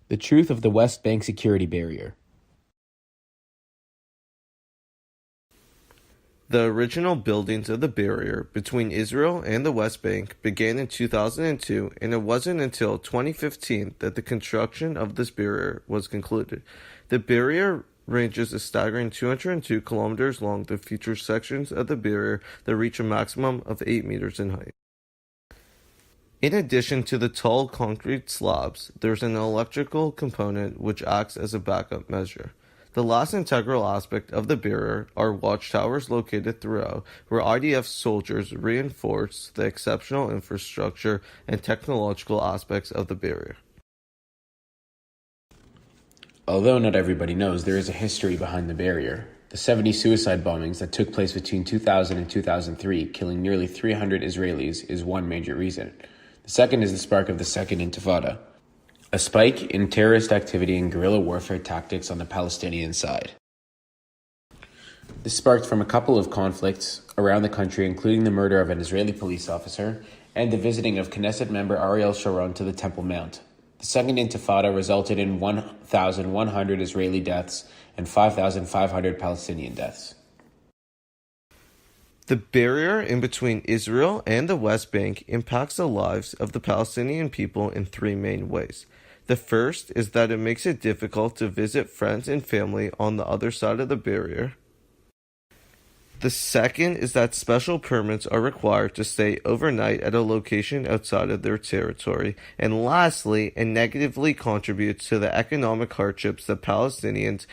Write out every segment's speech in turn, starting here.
The truth of the West Bank security barrier. The original buildings of the barrier between Israel and the West Bank began in 2002, and it wasn't until 2015 that the construction of this barrier was concluded. The barrier ranges a staggering 202 kilometers long that features sections of the barrier that reach a maximum of 8 meters in height. In addition to the tall concrete slabs, there's an electrical component which acts as a backup measure. The last integral aspect of the barrier are watchtowers located throughout, where IDF soldiers reinforce the exceptional infrastructure and technological aspects of the barrier. Although not everybody knows, there is a history behind the barrier. The 70 suicide bombings that took place between 2000 and 2003, killing nearly 300 Israelis, is one major reason. The second is the spark of the Second Intifada, a spike in terrorist activity and guerrilla warfare tactics on the Palestinian side. This sparked from a couple of conflicts around the country, including the murder of an Israeli police officer and the visiting of Knesset member Ariel Sharon to the Temple Mount. The Second Intifada resulted in 1,100 Israeli deaths and 5,500 Palestinian deaths. The barrier in between Israel and the West Bank impacts the lives of the Palestinian people in three main ways. The first is that it makes it difficult to visit friends and family on the other side of the barrier. The second is that special permits are required to stay overnight at a location outside of their territory. And lastly, it negatively contributes to the economic hardships that Palestinians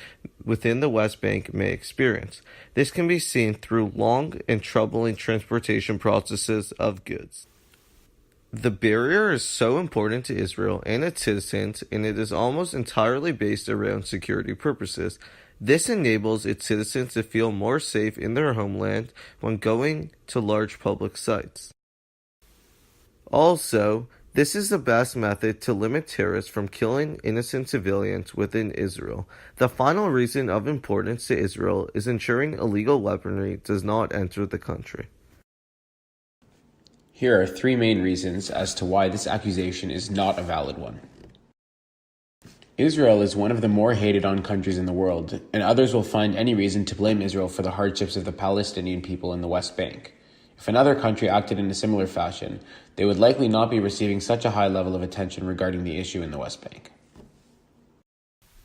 within the West Bank may experience. This can be seen through long and troubling transportation processes of goods. The barrier is so important to Israel and its citizens, and it is almost entirely based around security purposes. This enables its citizens to feel more safe in their homeland when going to large public sites. Also, this is the best method to limit terrorists from killing innocent civilians within Israel. The final reason of importance to Israel is ensuring illegal weaponry does not enter the country. Here are three main reasons as to why this accusation is not a valid one. Israel is one of the more hated-on countries in the world, and others will find any reason to blame Israel for the hardships of the Palestinian people in the West Bank. If another country acted in a similar fashion, they would likely not be receiving such a high level of attention regarding the issue in the West Bank.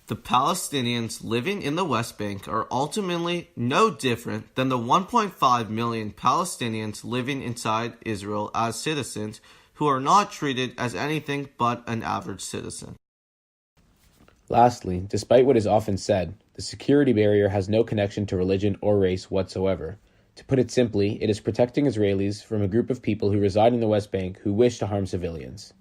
The Palestinians living in the West Bank are ultimately no different than the 1.5 million Palestinians living inside Israel as citizens who are not treated as anything but an average citizen. Lastly, despite what is often said, the security barrier has no connection to religion or race whatsoever. To put it simply, it is protecting Israelis from a group of people who reside in the West Bank who wish to harm civilians.